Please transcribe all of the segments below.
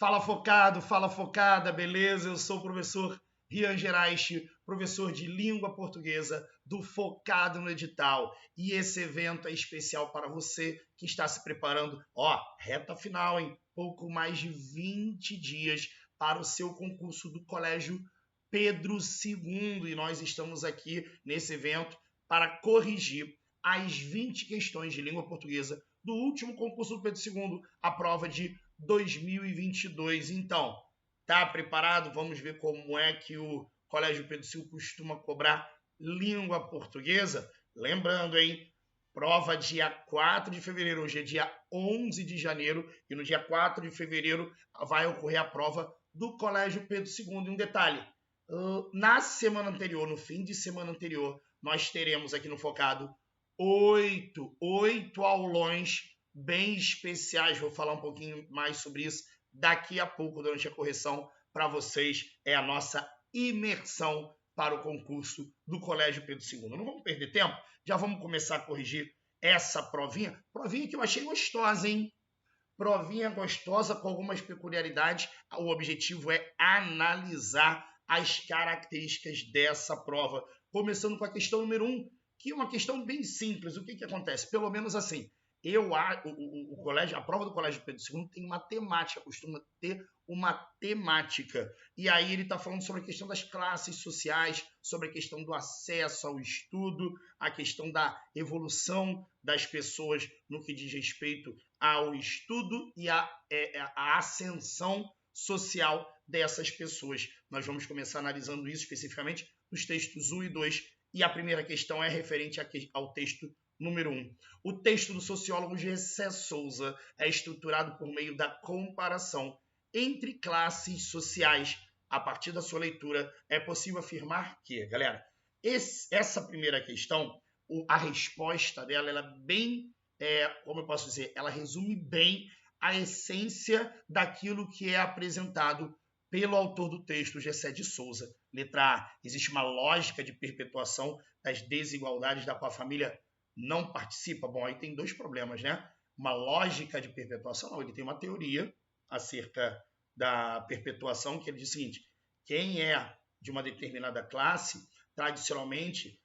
Fala focada, beleza? Eu sou o professor Rian Geraich, professor de língua portuguesa do Focado no Edital. E esse evento é especial para você que está se preparando. Reta final, hein? Pouco mais de 20 dias para o seu concurso do Colégio Pedro II. E nós estamos aqui nesse evento para corrigir as 20 questões de língua portuguesa do último concurso do Pedro II, a prova de 2022. Então, tá preparado? Vamos ver como é que o Colégio Pedro II costuma cobrar língua portuguesa? Lembrando, hein? Prova dia 4 de fevereiro, hoje é dia 11 de janeiro, e no dia 4 de fevereiro vai ocorrer a prova do Colégio Pedro II. E um detalhe, na semana anterior, no fim de semana anterior, nós teremos aqui no Focado 8 aulões bem especiais. Vou falar um pouquinho mais sobre isso daqui a pouco, durante a correção, para vocês. É a nossa imersão para o concurso do Colégio Pedro II. Não vamos perder tempo, já vamos começar a corrigir essa provinha. Provinha que eu achei gostosa, hein? Provinha gostosa com algumas peculiaridades. O objetivo é analisar as características dessa prova. Começando com a questão número 1, que é uma questão bem simples. O que acontece? Pelo menos assim, a prova do Colégio Pedro II tem uma temática, costuma ter uma temática. E aí ele está falando sobre a questão das classes sociais, sobre a questão do acesso ao estudo, a questão da evolução das pessoas no que diz respeito ao estudo e a ascensão social dessas pessoas. Nós vamos começar analisando isso especificamente nos textos 1 e 2, e a primeira questão é referente ao texto número 1. O texto do sociólogo Gessé Souza é estruturado por meio da comparação entre classes sociais. A partir da sua leitura, é possível afirmar que, galera, essa primeira questão, a resposta dela, ela é bem, como eu posso dizer, ela resume bem a essência daquilo que é apresentado pelo autor do texto, Gessé de Souza. Letra A, existe uma lógica de perpetuação das desigualdades da qual a família não participa. Bom, aí tem dois problemas, né? Uma lógica de perpetuação, não, ele tem uma teoria acerca da perpetuação, que ele diz o seguinte: quem é de uma determinada classe, tradicionalmente,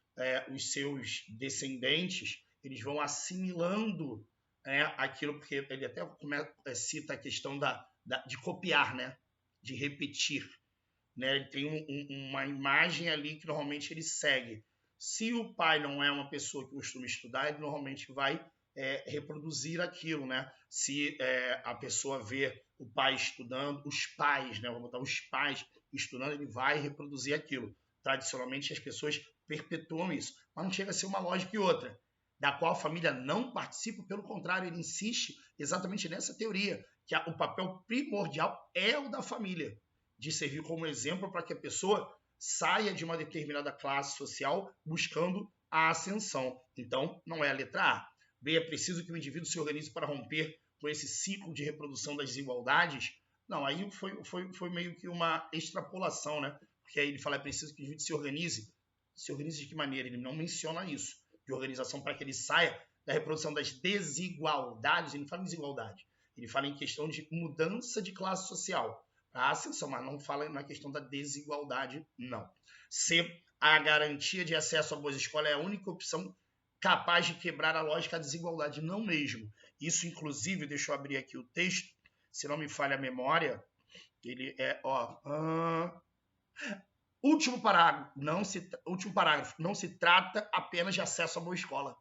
os seus descendentes, eles vão assimilando aquilo, porque ele até cita a questão de copiar, né? De repetir, né? Ele tem uma imagem ali que normalmente ele segue. Se o pai não é uma pessoa que costuma estudar, ele normalmente vai reproduzir aquilo, né? Se a pessoa vê o pai estudando, os pais, né? Vamos botar os pais estudando, ele vai reproduzir aquilo. Tradicionalmente, as pessoas perpetuam isso, mas não chega a ser uma lógica e outra, da qual a família não participa. Pelo contrário, ele insiste exatamente nessa teoria, que o papel primordial é o da família, de servir como exemplo para que a pessoa saia de uma determinada classe social buscando a ascensão. Então, não é a letra A. B, é preciso que o indivíduo se organize para romper com esse ciclo de reprodução das desigualdades. Não, aí foi meio que uma extrapolação, né? Porque aí ele fala, é preciso que o indivíduo se organize. Se organize de que maneira? Ele não menciona isso, de organização para que ele saia da reprodução das desigualdades. Ele não fala em desigualdade, ele fala em questão de mudança de classe social, a ascensão, mas não fala na questão da desigualdade, não. C, a garantia de acesso a boas escolas é a única opção capaz de quebrar a lógica da desigualdade. Não mesmo. Isso, inclusive, deixa eu abrir aqui o texto, se não me falha a memória, ele é, último parágrafo, não se trata apenas de acesso a boa escola.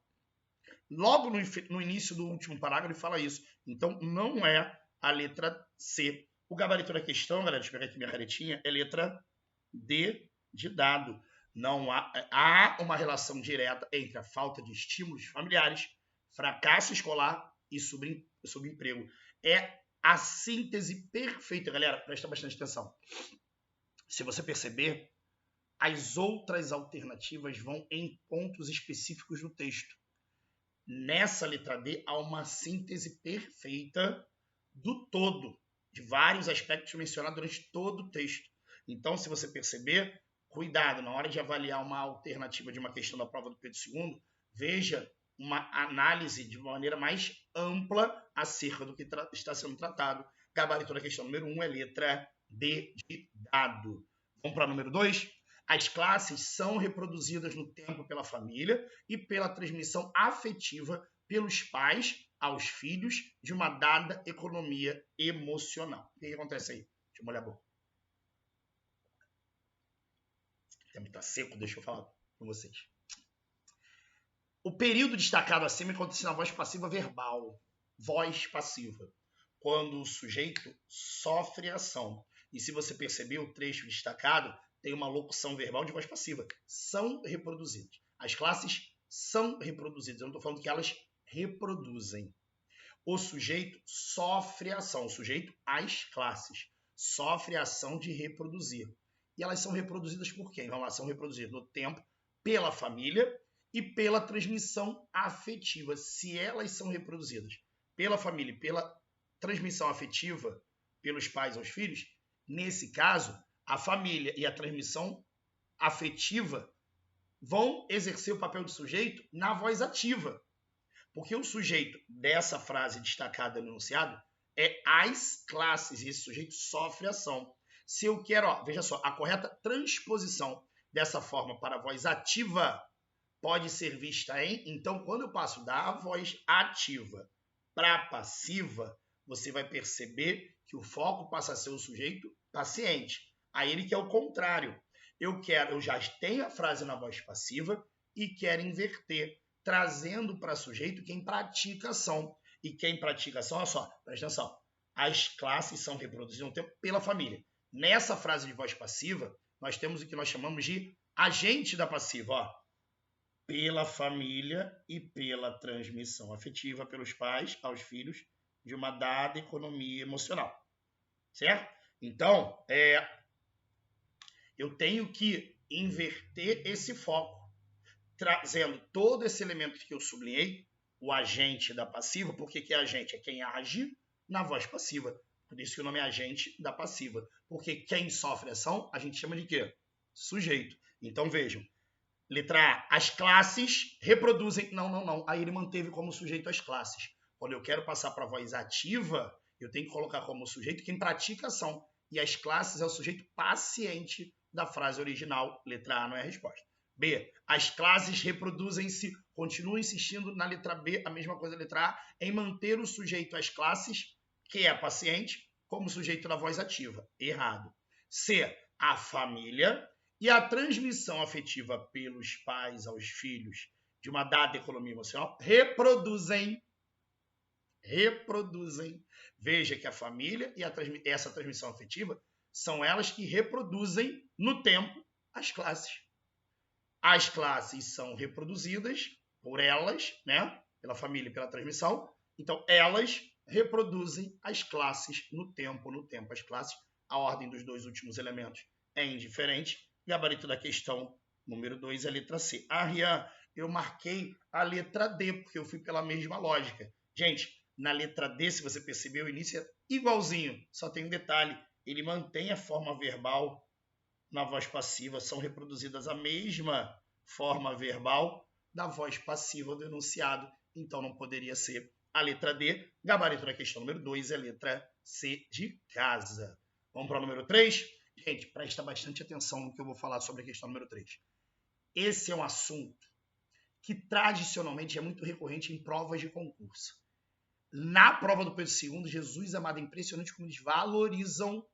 Logo no início do último parágrafo ele fala isso. Então, não é a letra C. O gabarito da questão, galera, deixa eu pegar aqui minha canetinha, é letra D de dado. Não há uma relação direta entre a falta de estímulos familiares, fracasso escolar e subemprego. É a síntese perfeita, galera. Presta bastante atenção. Se você perceber, as outras alternativas vão em pontos específicos do texto. Nessa letra D há uma síntese perfeita do todo, de vários aspectos mencionados durante todo o texto. Então, se você perceber, cuidado, na hora de avaliar uma alternativa de uma questão da prova do Pedro II, veja uma análise de uma maneira mais ampla acerca do que está sendo tratado Gabarito da questão número 1 é letra D de dado. Vamos para o número 2? As classes são reproduzidas no tempo pela família e pela transmissão afetiva pelos pais aos filhos de uma dada economia emocional. O que acontece aí? Deixa eu molhar a boca. O tempo está seco, deixa eu falar com vocês. O período destacado acima acontece na voz passiva verbal. Voz passiva. Quando o sujeito sofre ação. E se você perceber, o trecho destacado tem uma locução verbal de voz passiva. São reproduzidas. As classes são reproduzidas. Eu não estou falando que elas reproduzem. O sujeito sofre ação. O sujeito, as classes, sofre a ação de reproduzir. E elas são reproduzidas por quem? Vamos lá, são reproduzidas no tempo pela família e pela transmissão afetiva. Se elas são reproduzidas pela família e pela transmissão afetiva pelos pais aos filhos, nesse caso, a família e a transmissão afetiva vão exercer o papel de sujeito na voz ativa. Porque o sujeito dessa frase destacada no enunciado é as classes, e esse sujeito sofre ação. Se eu quero, veja só, a correta transposição dessa forma para a voz ativa pode ser vista em, então, quando eu passo da voz ativa para a passiva, você vai perceber que o foco passa a ser o sujeito paciente. Aí ele quer o contrário. Eu já tenho a frase na voz passiva e quero inverter, trazendo para sujeito quem pratica ação. E quem pratica ação, olha só, presta atenção, as classes são reproduzidas no tempo pela família. Nessa frase de voz passiva, nós temos o que nós chamamos de agente da passiva, ó. Pela família e pela transmissão afetiva pelos pais aos filhos de uma dada economia emocional. Certo? Então, eu tenho que inverter esse foco, trazendo todo esse elemento que eu sublinhei, o agente da passiva. Por que é agente? É quem age na voz passiva. Por isso que o nome é agente da passiva. Porque quem sofre ação, a gente chama de quê? Sujeito. Então, vejam. Letra A. As classes reproduzem... Não. Aí ele manteve como sujeito as classes. Quando eu quero passar para a voz ativa, eu tenho que colocar como sujeito quem pratica ação. E as classes é o sujeito paciente da frase original. Letra A não é a resposta. B. As classes reproduzem-se, continuo insistindo na letra B, a mesma coisa da letra A, em manter o sujeito as classes, que é paciente, como sujeito da voz ativa. Errado. C. A família e a transmissão afetiva pelos pais aos filhos de uma dada economia emocional reproduzem. Veja que a família e essa transmissão afetiva são elas que reproduzem no tempo as classes. As classes são reproduzidas por elas, né? Pela família e pela transmissão. Então, elas reproduzem as classes no tempo. As classes, a ordem dos dois últimos elementos é indiferente. Gabarito da questão número 2 é a letra C. Rian, eu marquei a letra D, porque eu fui pela mesma lógica. Gente, na letra D, se você percebeu, o início é igualzinho, só tem um detalhe. Ele mantém a forma verbal na voz passiva, são reproduzidas a mesma forma verbal da voz passiva do enunciado. Então, não poderia ser a letra D. Gabarito da questão número 2 é a letra C de casa. Vamos para o número 3? Gente, presta bastante atenção no que eu vou falar sobre a questão número 3. Esse é um assunto que tradicionalmente é muito recorrente em provas de concurso. Na prova do Pedro II, Jesus amado, é impressionante como eles valorizam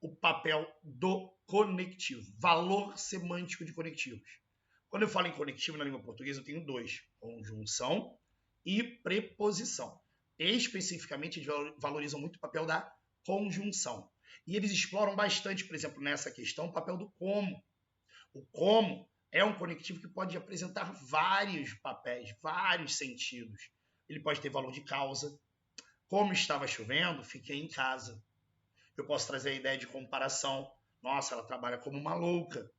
o papel do conectivo, valor semântico de conectivos. Quando eu falo em conectivo na língua portuguesa, eu tenho dois, conjunção e preposição. Especificamente, eles valorizam muito o papel da conjunção. E eles exploram bastante, por exemplo, nessa questão, o papel do como. O como é um conectivo que pode apresentar vários papéis, vários sentidos. Ele pode ter valor de causa. Como estava chovendo, fiquei em casa. Eu posso trazer a ideia de comparação. Nossa, ela trabalha como uma louca.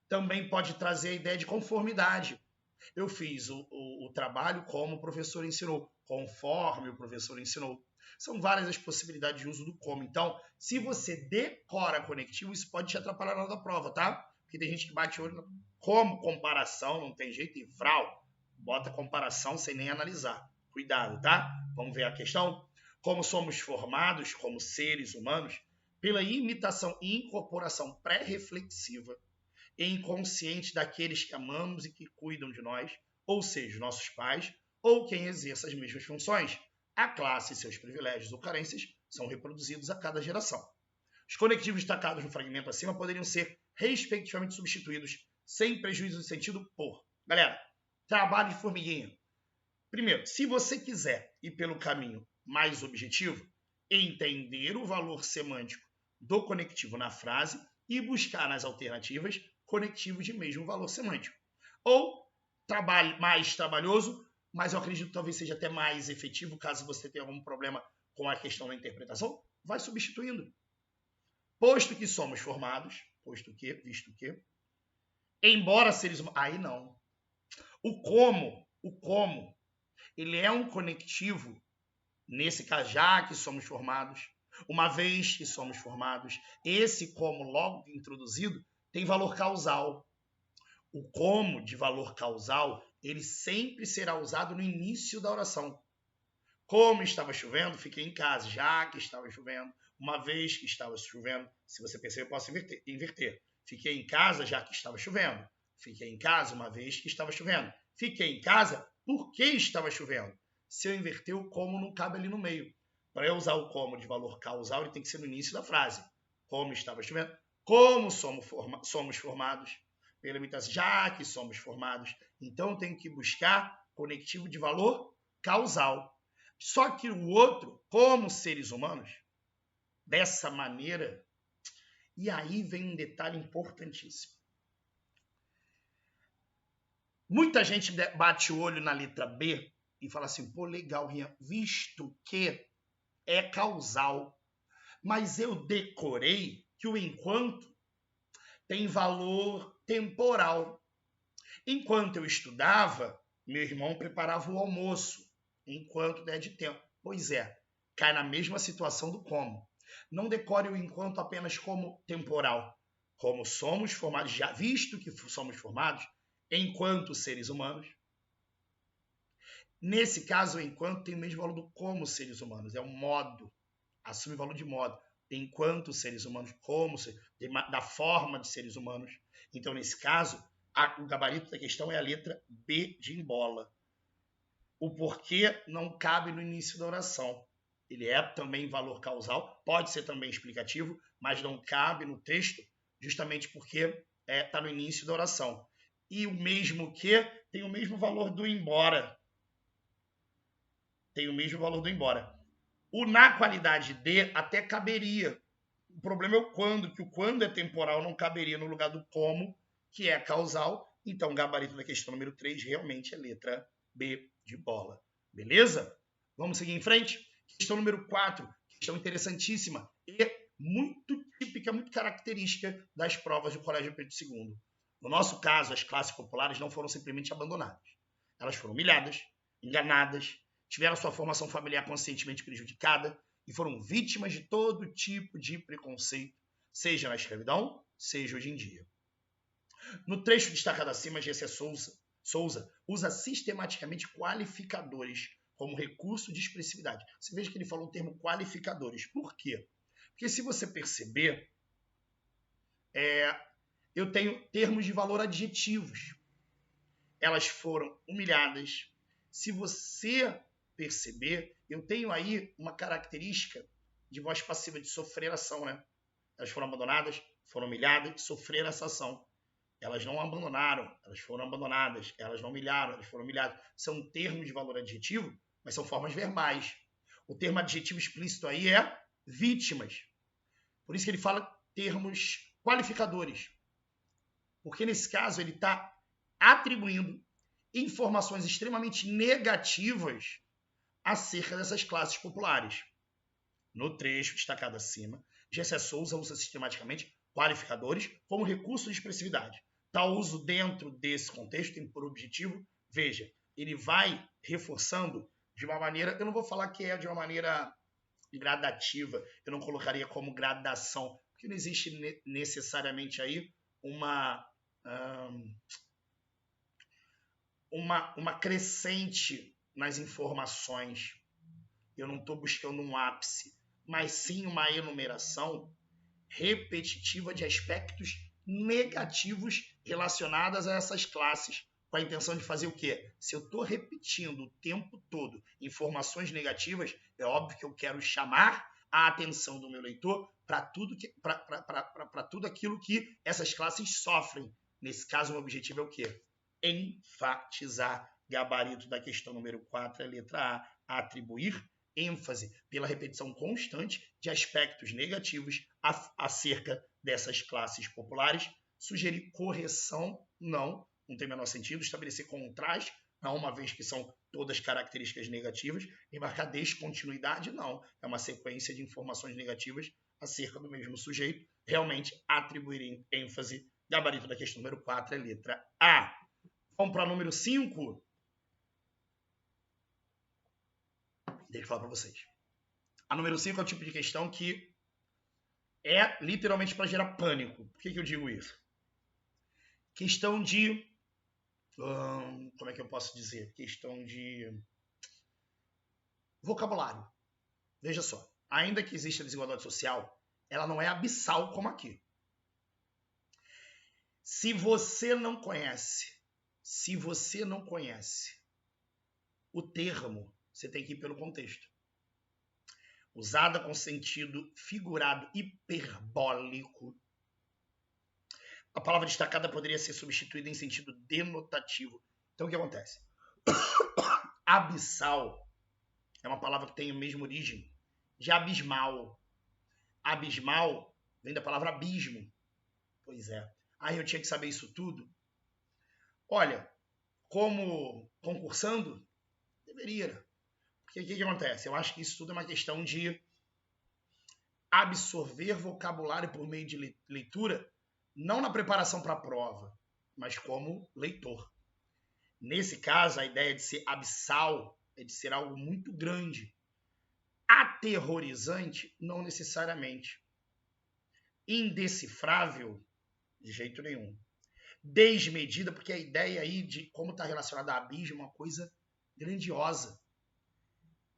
Também pode trazer a ideia de conformidade. Eu fiz o trabalho como o professor ensinou, conforme o professor ensinou. São várias as possibilidades de uso do como. Então, se você decora conectivo, isso pode te atrapalhar na hora da prova, tá? Porque tem gente que bate o olho como comparação, não tem jeito, e vral, bota comparação sem nem analisar. Cuidado, tá? Vamos ver a questão? como somos formados como seres humanos pela imitação e incorporação pré-reflexiva e inconsciente daqueles que amamos e que cuidam de nós, ou seja, nossos pais, ou quem exerça as mesmas funções. A classe e seus privilégios ou carências são reproduzidos a cada geração. Os conectivos destacados no fragmento acima poderiam ser, respectivamente, substituídos, sem prejuízo de sentido, por... Galera, trabalho de formiguinha. Primeiro, se você quiser ir pelo caminho mais objetivo, entender o valor semântico do conectivo na frase e buscar nas alternativas conectivos de mesmo valor semântico. Ou trabalho mais trabalhoso, mas eu acredito que talvez seja até mais efetivo, caso você tenha algum problema com a questão da interpretação, vai substituindo. Posto que somos formados, visto que, embora seres humanos... Aí não. O como, ele é um conectivo, nesse caso, já que somos formados, uma vez que somos formados, esse como logo introduzido tem valor causal. O como de valor causal, ele sempre será usado no início da oração. Como estava chovendo, fiquei em casa, já que estava chovendo. Uma vez que estava chovendo, se você perceber, eu posso inverter. Fiquei em casa, já que estava chovendo. Fiquei em casa, uma vez que estava chovendo. Fiquei em casa, porque estava chovendo. Se eu inverter, o como não cabe ali no meio. Para eu usar o como de valor causal, ele tem que ser no início da frase. Como estava chovendo, como somos formados, pela imitação, já que somos formados. Então, eu tenho que buscar conectivo de valor causal. Só que o outro, como seres humanos, dessa maneira, e aí vem um detalhe importantíssimo. Muita gente bate o olho na letra B e fala assim, pô, legal, Rian, visto que é causal, mas eu decorei que o enquanto tem valor temporal. Enquanto eu estudava, meu irmão preparava o almoço, enquanto der de tempo. Pois é, cai na mesma situação do como. Não decore o enquanto apenas como temporal. Como somos formados, já visto que somos formados, enquanto seres humanos. Nesse caso, o enquanto tem o mesmo valor do como seres humanos. É um modo, assume o valor de modo. Enquanto seres humanos, da forma de seres humanos. Então, nesse caso, o gabarito da questão é a letra B de embola. O porquê não cabe no início da oração. Ele é também valor causal, pode ser também explicativo, mas não cabe no texto, justamente porque está no início da oração. E o mesmo que tem o mesmo valor do embora. Tem o mesmo valor do embora. O na qualidade de até caberia. O problema é o quando, que o quando é temporal não caberia no lugar do como, que é causal. Então, o gabarito da questão número 3 realmente é letra B de bola. Beleza? Vamos seguir em frente? Questão número 4, questão interessantíssima e muito típica, muito característica das provas do Colégio Pedro II. No nosso caso, as classes populares não foram simplesmente abandonadas. Elas foram humilhadas, enganadas, tiveram sua formação familiar conscientemente prejudicada e foram vítimas de todo tipo de preconceito, seja na escravidão, seja hoje em dia. No trecho destacado acima, G.C. Souza usa sistematicamente qualificadores como recurso de expressividade. Você veja que ele falou o termo qualificadores. Por quê? Porque se você perceber, eu tenho termos de valor adjetivos. Elas foram humilhadas. Se você perceber, eu tenho aí uma característica de voz passiva de sofrer ação, né? Elas foram abandonadas, foram humilhadas, sofreram essa ação. Elas não abandonaram, elas foram abandonadas. Elas não humilharam, elas foram humilhadas. São termos de valor adjetivo, mas são formas verbais. O termo adjetivo explícito aí é vítimas. Por isso que ele fala termos qualificadores. Porque nesse caso ele está atribuindo informações extremamente negativas acerca dessas classes populares. No trecho destacado acima, G.C. Souza usa sistematicamente qualificadores como recurso de expressividade. Tal uso dentro desse contexto tem por objetivo, veja, ele vai reforçando de uma maneira, eu não vou falar que é de uma maneira gradativa, eu não colocaria como gradação, porque não existe necessariamente aí uma crescente nas informações. eu não estou buscando um ápice, mas sim uma enumeração repetitiva de aspectos negativos relacionados a essas classes, com a intenção de fazer o quê? Se eu estou repetindo o tempo todo informações negativas, é óbvio que eu quero chamar a atenção do meu leitor para tudo aquilo que essas classes sofrem. Nesse caso, o objetivo é o quê? Enfatizar. Gabarito da questão número 4 é a letra A. Atribuir ênfase pela repetição constante de aspectos negativos acerca dessas classes populares. Sugerir correção, não tem o menor sentido. Estabelecer contraste, não, uma vez que são todas características negativas. E marcar descontinuidade, não. É uma sequência de informações negativas acerca do mesmo sujeito. Realmente, atribuir ênfase. Gabarito da questão número 4 é letra A. Vamos para o número 5. Deixa eu falar para vocês. A número 5 é o tipo de questão que é literalmente para gerar pânico. Por que eu digo isso? Questão de... como é que eu posso dizer? Questão de vocabulário. Veja só. Ainda que exista desigualdade social, ela não é abissal como aqui. Se você não conhece o termo, você tem que ir pelo contexto. Usada com sentido figurado hiperbólico, a palavra destacada poderia ser substituída em sentido denotativo. Então, o que acontece? Abissal é uma palavra que tem a mesma origem de abismal. Abismal vem da palavra abismo. Pois é. Aí eu tinha que saber isso tudo? Olha, como concursando, deveria. Porque o que acontece? Eu acho que isso tudo é uma questão de absorver vocabulário por meio de leitura, não na preparação para a prova, mas como leitor. Nesse caso, a ideia de ser abissal é de ser algo muito grande. Aterrorizante, não necessariamente. Indecifrável, de jeito nenhum. Desmedida, porque a ideia aí de como está relacionada a abismo é uma coisa grandiosa.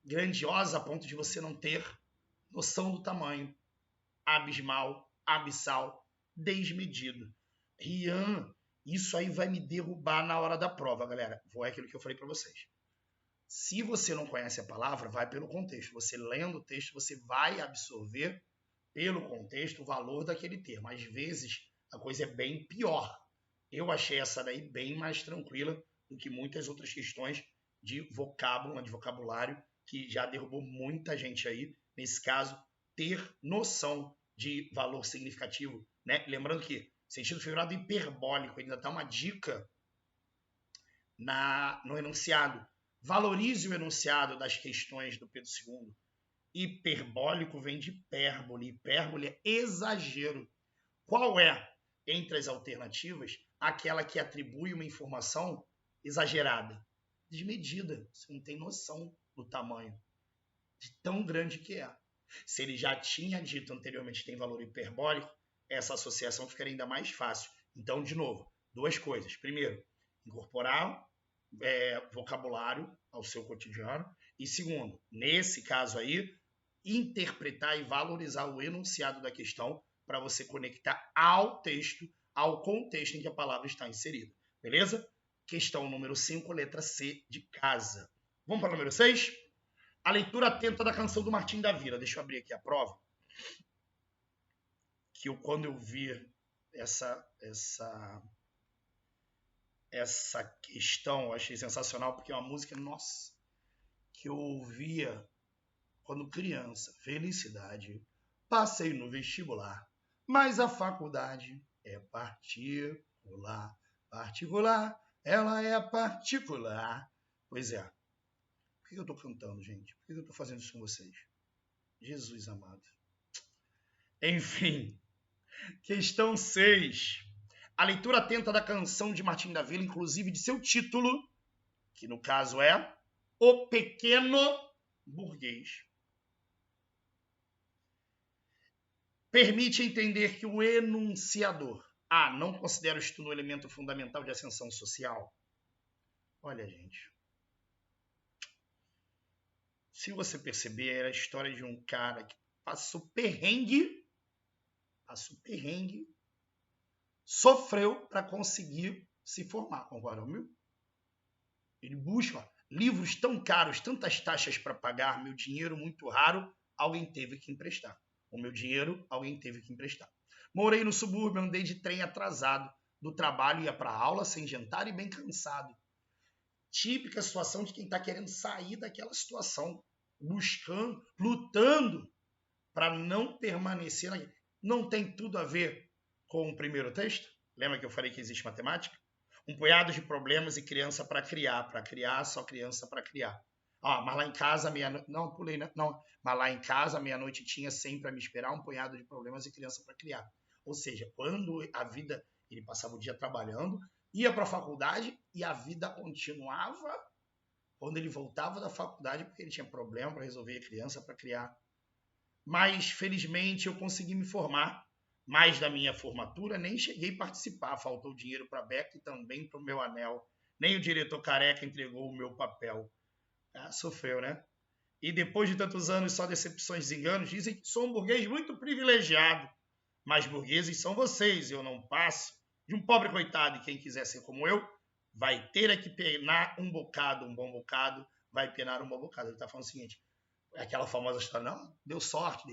Grandiosa a ponto de você não ter noção do tamanho. Abismal, abissal, desmedido. Rian, isso aí vai me derrubar na hora da prova, galera. É aquilo que eu falei para vocês. Se você não conhece a palavra, vai pelo contexto. Você lendo o texto, você vai absorver pelo contexto o valor daquele termo. Às vezes, a coisa é bem pior. Eu achei essa daí bem mais tranquila do que muitas outras questões de vocabulário, que já derrubou muita gente aí. Nesse caso, ter noção de valor significativo, né? Lembrando que sentido figurado hiperbólico ainda dá uma dica no enunciado. Valorize o enunciado das questões do Pedro II. Hiperbólico vem de hipérbole. Hipérbole é exagero. Qual é, entre as alternativas, aquela que atribui uma informação exagerada? Desmedida. Você não tem noção do tamanho de tão grande que é. Se ele já tinha dito anteriormente que tem valor hiperbólico, essa associação ficaria ainda mais fácil. Então, de novo, duas coisas. Primeiro, incorporar vocabulário ao seu cotidiano. E segundo, nesse caso aí, interpretar e valorizar o enunciado da questão para você conectar ao texto, ao contexto em que a palavra está inserida. Beleza? Questão número 5, letra C de casa. Vamos para o número 6? A leitura atenta da canção do Martim da Vila. Deixa eu abrir aqui a prova. Que quando eu vi essa questão, eu achei sensacional, porque é uma música, nossa, que eu ouvia quando criança. Felicidade. Passei no vestibular, mas a faculdade é particular. Particular, ela é particular. Pois é. Por que eu estou cantando, gente? Por que eu estou fazendo isso com vocês? Jesus amado. Enfim, questão 6. A leitura atenta da canção de Martim da Vila, inclusive de seu título, que no caso é O Pequeno Burguês, permite entender que o enunciador não considera o estudo um elemento fundamental de ascensão social. Olha, gente. se você perceber, era a história de um cara que passou perrengue, sofreu para conseguir se formar, concorda comigo? Ele busca livros tão caros, tantas taxas para pagar, meu dinheiro muito raro, alguém teve que emprestar. O meu dinheiro, alguém teve que emprestar. Morei no subúrbio, andei de trem atrasado do trabalho, ia para a aula sem jantar e bem cansado. Típica situação de quem está querendo sair daquela situação, buscando, lutando para não permanecer. Não tem tudo a ver com o primeiro texto? Lembra que eu falei que existe matemática? Um punhado de problemas e criança para criar, só criança para criar. Mas lá em casa, meia-noite... Não, pulei, né? Não. Mas lá em casa, meia-noite tinha sempre a me esperar um punhado de problemas e criança para criar. Ou seja, quando a vida... Ele passava o dia trabalhando, ia para a faculdade e a vida continuava quando ele voltava da faculdade, porque ele tinha problema para resolver a criança para criar. Mas, felizmente, eu consegui me formar. Mas da minha formatura nem cheguei a participar. Faltou dinheiro para a beca e também para o meu anel. Nem o diretor careca entregou o meu papel. Sofreu, né? E depois de tantos anos, só decepções e desenganos, dizem que sou um burguês muito privilegiado. Mas burgueses são vocês, eu não passo de um pobre coitado. E quem quiser ser como eu, vai ter que penar um bom bocado, vai penar um bom bocado. Ele está falando o seguinte, aquela famosa história, não, dei sorte,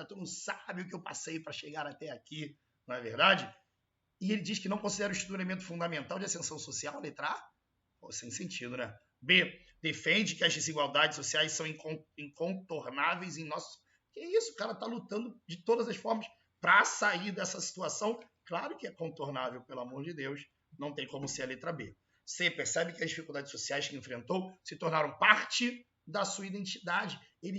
tu não sabe o que eu passei para chegar até aqui, não é verdade? E ele diz que não considera o estudo um elemento fundamental de ascensão social, letra A? Pô, sem sentido, né? B, defende que as desigualdades sociais são incontornáveis em nosso... Que isso, o cara está lutando de todas as formas para sair dessa situação. Claro que é contornável, pelo amor de Deus, não tem como ser a letra B. C, percebe que as dificuldades sociais que enfrentou se tornaram parte da sua identidade. Ele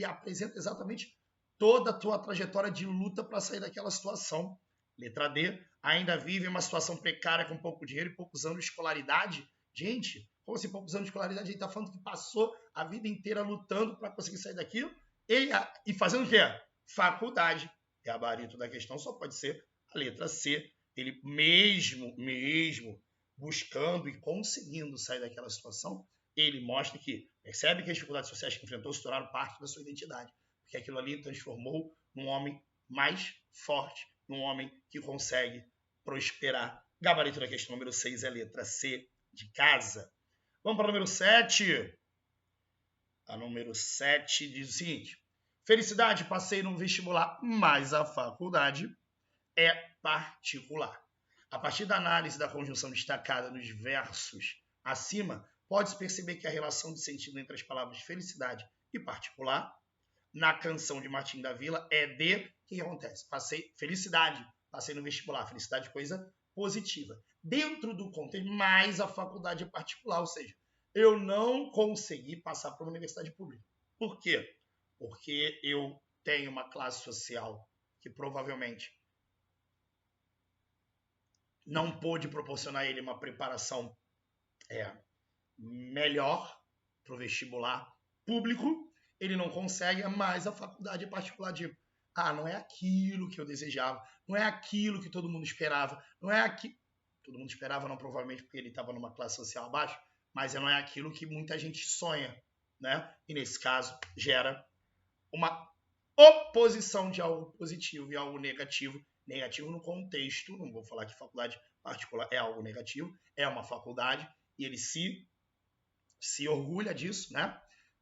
apresenta exatamente toda a tua trajetória de luta para sair daquela situação. Letra D, ainda vive uma situação precária com pouco dinheiro e poucos anos de escolaridade. Gente, como assim poucos anos de escolaridade? A gente está falando que passou a vida inteira lutando para conseguir sair daquilo e fazendo o quê? Faculdade. Gabarito da questão só pode ser a letra C. Ele mesmo buscando e conseguindo sair daquela situação, ele mostra que percebe que as dificuldades sociais que enfrentou se tornaram parte da sua identidade. Porque aquilo ali transformou num homem mais forte, num homem que consegue prosperar. Gabarito da questão número 6 é a letra C, de casa. Vamos para o número 7. A número 7 diz o seguinte: felicidade, passei no vestibular, mas a faculdade é particular. A partir da análise da conjunção destacada nos versos acima, pode-se perceber que a relação de sentido entre as palavras felicidade e particular na canção de Martim da Vila é de... O que acontece? Felicidade, passei no vestibular. Felicidade é coisa positiva. Dentro do contexto, mais a faculdade é particular, ou seja, eu não consegui passar para uma universidade pública. Por quê? Porque eu tenho uma classe social que provavelmente não pôde proporcionar a ele uma preparação melhor para o vestibular público, ele não consegue, mas a faculdade particular de não é aquilo que eu desejava, não é aquilo que todo mundo esperava, não é aquilo... Todo mundo esperava, não provavelmente porque ele estava numa classe social abaixo, mas não é aquilo que muita gente sonha, né? E nesse caso, gera uma oposição de algo positivo e algo negativo. Negativo no contexto, não vou falar que faculdade particular é algo negativo, é uma faculdade e ele se orgulha disso, né?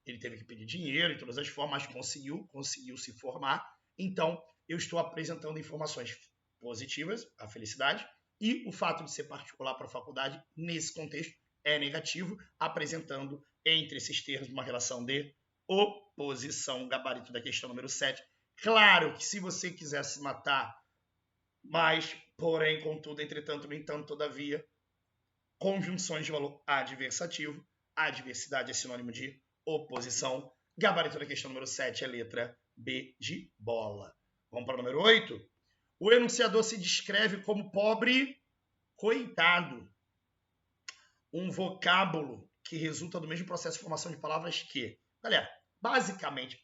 Ele teve que pedir dinheiro de todas as formas, mas conseguiu se formar. Então, eu estou apresentando informações positivas, a felicidade, e o fato de ser particular para a faculdade, nesse contexto, é negativo, apresentando entre esses termos uma relação de oposição, gabarito da questão número 7. Claro que se você quiser se matar, mas, porém, contudo, entretanto, no entanto, todavia, conjunções de valor adversativo, adversidade é sinônimo de oposição. Gabarito da questão número 7 é letra B de bola. Vamos para o número 8. O enunciador se descreve como pobre coitado. Um vocábulo que resulta do mesmo processo de formação de palavras que... Galera, basicamente,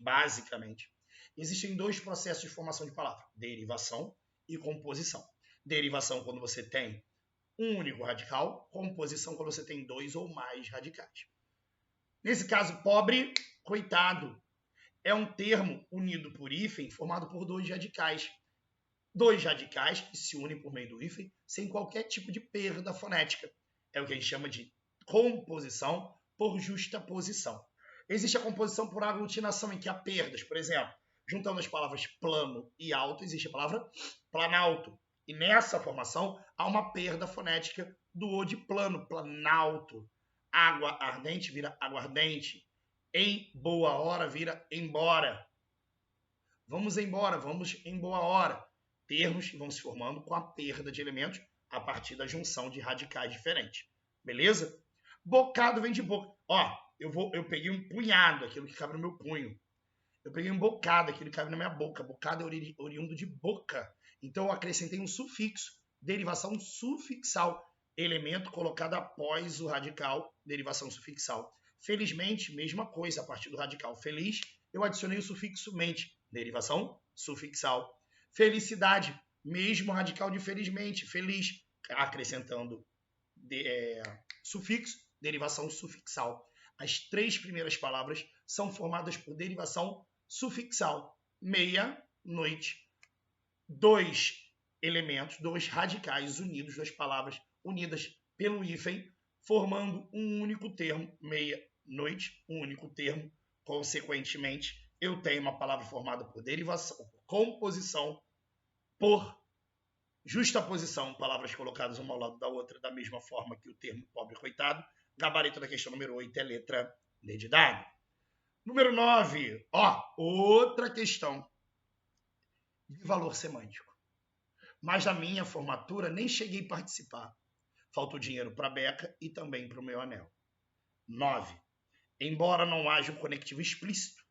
existem dois processos de formação de palavra. Derivação e composição. Derivação quando você tem um único radical, composição quando você tem dois ou mais radicais. Nesse caso, pobre coitado. É um termo unido por hífen formado por dois radicais. Dois radicais que se unem por meio do hífen sem qualquer tipo de perda fonética. É o que a gente chama de composição por justaposição. Existe a composição por aglutinação, em que há perdas. Por exemplo, juntando as palavras plano e alto, existe a palavra planalto. E nessa formação há uma perda fonética do O de plano, planalto. Água ardente vira aguardente. Em boa hora vira embora. Vamos embora, vamos em boa hora. Termos que vão se formando com a perda de elementos a partir da junção de radicais diferentes. Beleza? Bocado vem de boca. Ó, eu peguei um punhado, aquilo que cabe no meu punho. Eu peguei um bocado, aquilo que cabe na minha boca. Bocado é oriundo de boca. Então eu acrescentei um sufixo, derivação sufixal, elemento colocado após o radical, derivação sufixal. Felizmente, mesma coisa, a partir do radical feliz, eu adicionei o sufixo mente, derivação sufixal. Felicidade, mesmo radical de felizmente, feliz, acrescentando sufixo, derivação sufixal. As três primeiras palavras são formadas por derivação sufixal. Meia, noite. Dois elementos, dois radicais unidos, duas palavras unidas pelo hífen, formando um único termo, meia, noite, um único termo. Consequentemente, eu tenho uma palavra formada por derivação, por composição, por justaposição, palavras colocadas uma ao lado da outra, da mesma forma que o termo pobre coitado. Gabarito da questão número 8 é letra D de dado. Número 9, outra questão de valor semântico. Mas na minha formatura nem cheguei a participar. Faltou dinheiro para a beca e também para o meu anel. 9. Embora não haja um conectivo explícito,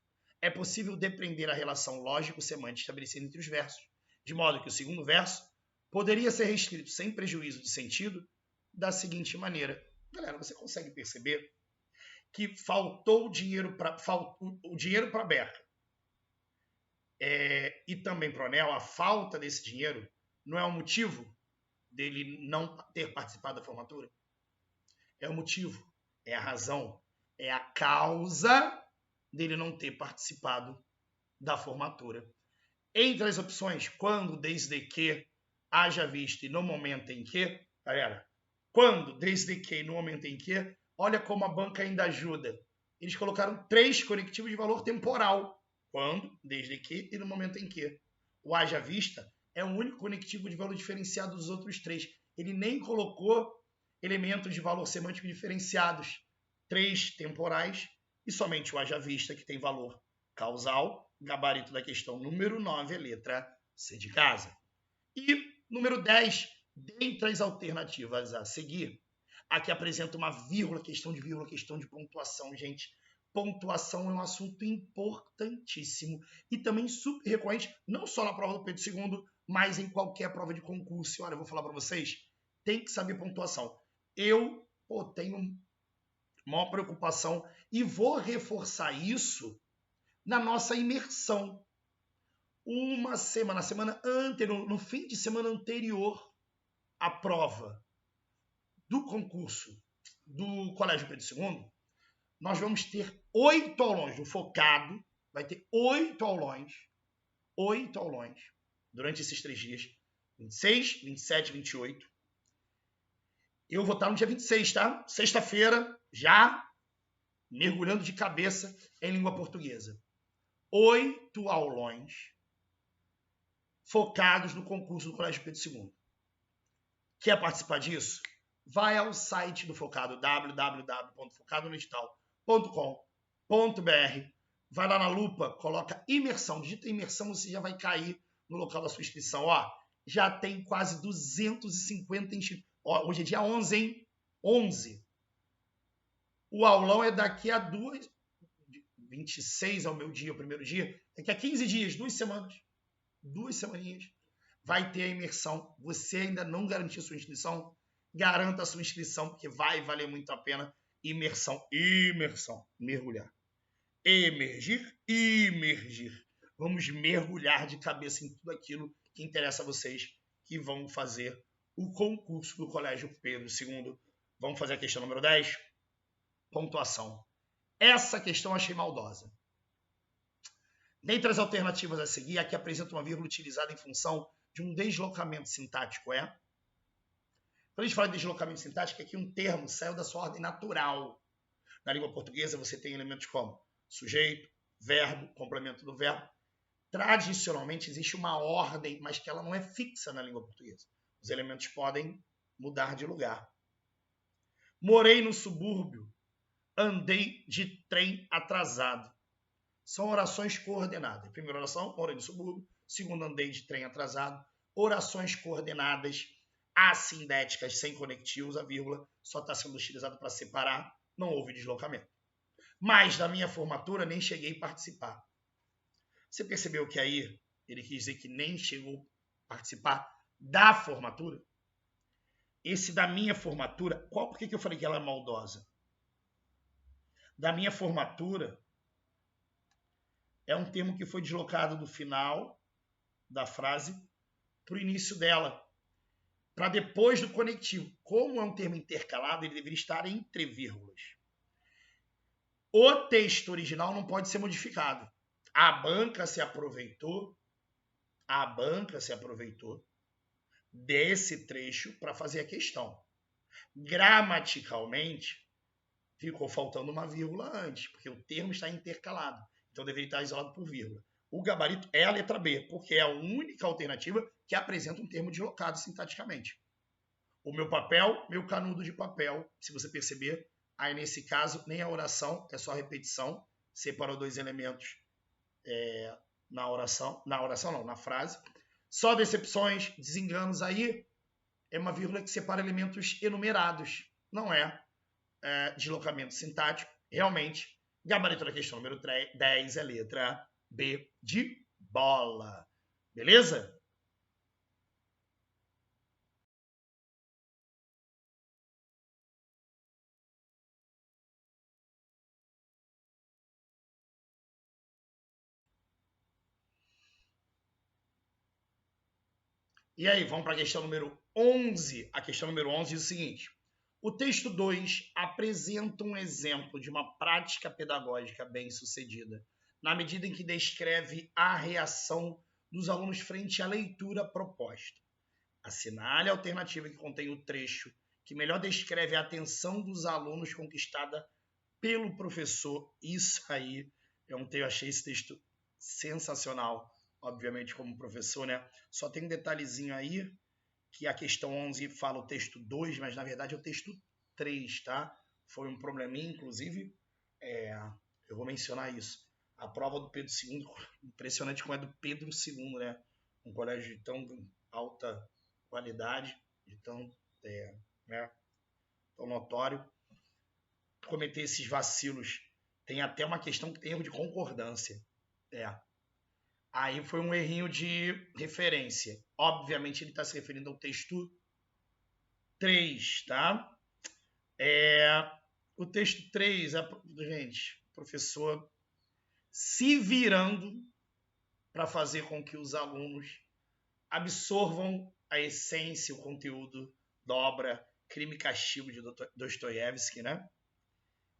é possível depreender a relação lógico-semântica estabelecida entre os versos, de modo que o segundo verso poderia ser reescrito sem prejuízo de sentido da seguinte maneira. Galera, você consegue perceber que faltou o dinheiro para a beca e também para o anel, a falta desse dinheiro não é o motivo dele não ter participado da formatura? É o motivo, é a razão, é a causa dele não ter participado da formatura. Entre as opções, quando, desde que, haja visto e no momento em que, galera, quando, desde que, no momento em que, olha como a banca ainda ajuda. Eles colocaram 3 conectivos de valor temporal. Quando, desde que e no momento em que. O haja vista é o único conectivo de valor diferenciado dos outros 3. Ele nem colocou elementos de valor semântico diferenciados. 3 temporais e somente o haja vista, que tem valor causal. Gabarito da questão número 9 é letra C de casa. E número 10, dentre as alternativas a seguir, aqui apresenta uma vírgula, questão de pontuação, gente. Pontuação é um assunto importantíssimo e também super recorrente, não só na prova do Pedro II, mas em qualquer prova de concurso. Olha, eu vou falar para vocês, tem que saber pontuação. Eu tenho maior preocupação e vou reforçar isso na nossa imersão. Na semana anterior, no fim de semana anterior à prova do concurso do Colégio Pedro II, nós vamos ter 8 aulões do focado, vai ter 8 aulões durante esses 3 dias, 26, 27, 28. Eu vou estar no dia 26, tá? Sexta-feira, já mergulhando de cabeça em língua portuguesa. 8 aulões focados no concurso do Colégio Pedro II. Quer participar disso? Vai ao site do Focado, www.focadonedital.com.br. Vai lá na lupa, coloca imersão, digita imersão, você já vai cair no local da sua inscrição. Já tem quase 250 inscritos. Hoje é dia 11, hein? 11. O aulão é daqui a 26 é o meu dia, o primeiro dia. Daqui a 15 dias, 2 semanas. 2 semaninhas. Vai ter a imersão. Você ainda não garantiu sua inscrição? Garanta a sua inscrição, porque vai valer muito a pena. Imersão. Mergulhar. Emergir. Vamos mergulhar de cabeça em tudo aquilo que interessa a vocês que vão fazer o concurso do Colégio Pedro II. Vamos fazer a questão número 10? Pontuação. Essa questão eu achei maldosa. Dentre as alternativas a seguir, aqui apresenta uma vírgula utilizada em função de um deslocamento sintático. Quando a gente fala de deslocamento sintático, aqui um termo saiu da sua ordem natural. Na língua portuguesa você tem elementos como sujeito, verbo, complemento do verbo. Tradicionalmente existe uma ordem, mas que ela não é fixa na língua portuguesa. Os elementos podem mudar de lugar. Morei no subúrbio, andei de trem atrasado. São orações coordenadas. Primeira oração, morei no subúrbio. Segunda, andei de trem atrasado. Orações coordenadas, assindéticas, sem conectivos, a vírgula só está sendo utilizada para separar, não houve deslocamento. Mas da minha formatura nem cheguei a participar. Você percebeu que aí ele quis dizer que nem chegou a participar da formatura? Esse da minha formatura, por que eu falei que ela é maldosa? Da minha formatura é um termo que foi deslocado do final da frase para o início dela, para depois do conectivo. Como é um termo intercalado, ele deveria estar entre vírgulas. O texto original não pode ser modificado. A banca se aproveitou desse trecho para fazer a questão. Gramaticalmente, ficou faltando uma vírgula antes, porque o termo está intercalado. Então deveria estar isolado por vírgula. O gabarito é a letra B, porque é a única alternativa que apresenta um termo deslocado sintaticamente. O meu papel, meu canudo de papel, se você perceber, aí nesse caso nem a oração, é só a repetição, separou dois elementos na frase. Só decepções, desenganos aí é uma vírgula que separa elementos enumerados, não é deslocamento sintático. Realmente, gabarito da questão número 10 é letra B de bola. Beleza? E aí, vamos para a questão número 11. A questão número 11 diz o seguinte: o texto 2 apresenta um exemplo de uma prática pedagógica bem-sucedida, na medida em que descreve a reação dos alunos frente à leitura proposta. Assinale a alternativa que contém o trecho que melhor descreve a atenção dos alunos conquistada pelo professor. Isso aí, eu achei esse texto sensacional, obviamente como professor, né? Só tem um detalhezinho aí, que a questão 11 fala o texto 2, mas na verdade é o texto 3, tá? Foi um probleminha, inclusive, eu vou mencionar isso. A prova do Pedro II, impressionante como é do Pedro II, né? Um colégio de tão alta qualidade, de tão notório. Cometer esses vacilos. Tem até uma questão que tem erro de concordância. Aí foi um errinho de referência. Obviamente ele está se referindo ao texto 3, tá? O texto 3, gente, professor se virando para fazer com que os alunos absorvam a essência, o conteúdo da obra Crime e Castigo de Dostoiévski, né?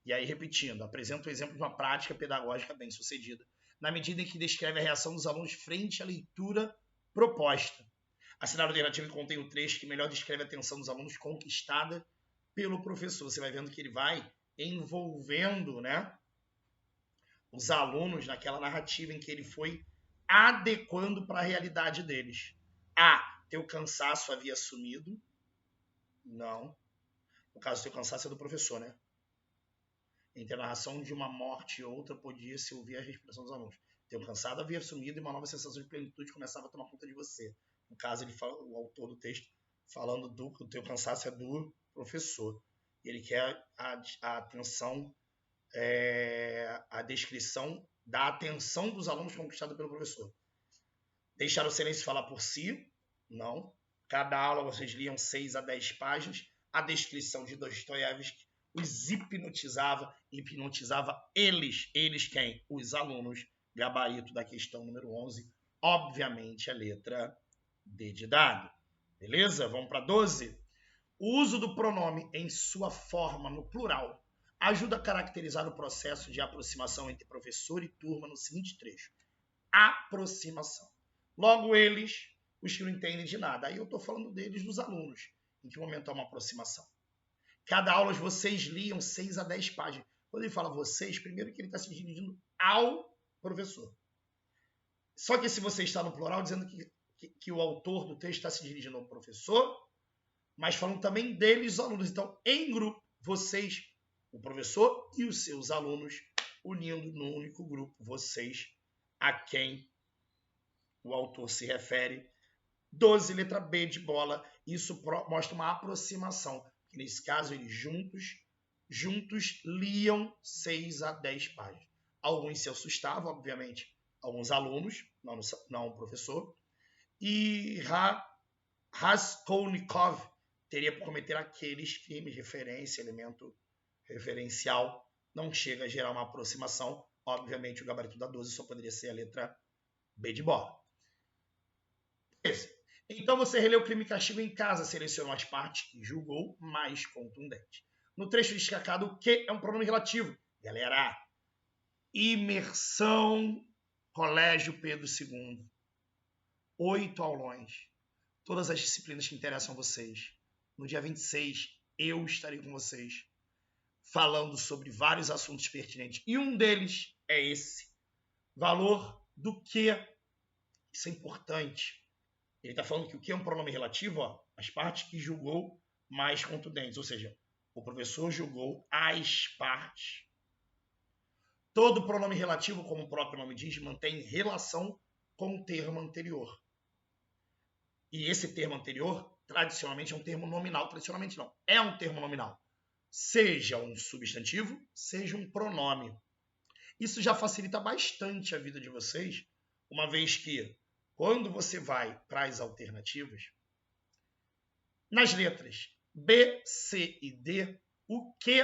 E aí, repetindo, apresenta o exemplo de uma prática pedagógica bem-sucedida, na medida em que descreve a reação dos alunos frente à leitura proposta. Assinale a alternativa que contém o trecho que melhor descreve a atenção dos alunos conquistada pelo professor. Você vai vendo que ele vai envolvendo, né, os alunos naquela narrativa em que ele foi adequando para a realidade deles. Teu cansaço havia sumido? Não. No caso, teu cansaço é do professor, né? Entre a narração de uma morte e outra, podia-se ouvir a respiração dos alunos. Teu cansado havia sumido e uma nova sensação de plenitude começava a tomar conta de você. No caso, ele fala, o autor do texto falando que o teu cansaço é do professor. Ele quer a atenção, a descrição da atenção dos alunos conquistada pelo professor. Deixar o silêncio falar por si? Não. Cada aula vocês liam 6 a 10 páginas. A descrição de Dostoiévski os hipnotizava eles. Eles quem? Os alunos. Gabarito da questão número 11. Obviamente a letra D de dado. Beleza? Vamos para 12. O uso do pronome em sua forma no plural ajuda a caracterizar o processo de aproximação entre professor e turma no seguinte trecho. Aproximação. Logo eles, os que não entendem de nada. Aí eu estou falando deles, dos alunos. Em que momento há uma aproximação? Cada aula vocês liam 6 a 10 páginas. Quando ele fala vocês, primeiro que ele está se dirigindo ao professor. Só que se você está no plural, dizendo que o autor do texto está se dirigindo ao professor, mas falando também deles, os alunos. Então, em grupo, vocês, o professor e os seus alunos, unindo num único grupo, vocês, a quem o autor se refere. 12, letra B de bola. Isso mostra uma aproximação. Porque nesse caso, eles juntos liam 6 a 10 páginas. Alguns se assustavam, obviamente, alguns alunos, não o professor. E Raskolnikov teria por cometer aqueles crimes, referência, elemento referencial, não chega a gerar uma aproximação. Obviamente, o gabarito da 12 só poderia ser a letra B de bola. Então, você releu Crime e Castigo em casa, selecionou as partes que julgou mais contundente. No trecho destacado, o que é um pronome relativo? Galera, imersão, Colégio Pedro II. 8 aulões. Todas as disciplinas que interessam a vocês. No dia 26, eu estarei com vocês, falando sobre vários assuntos pertinentes. E um deles é esse. Valor do que. Isso é importante. Ele está falando que o que é um pronome relativo? Ó, as partes que julgou mais contundentes. Ou seja, o professor julgou as partes. Todo pronome relativo, como o próprio nome diz, mantém relação com o termo anterior. E esse termo anterior, tradicionalmente, é um termo nominal. Tradicionalmente não, é um termo nominal. Seja um substantivo, seja um pronome. Isso já facilita bastante a vida de vocês, uma vez que, quando você vai para as alternativas, nas letras B, C e D, o que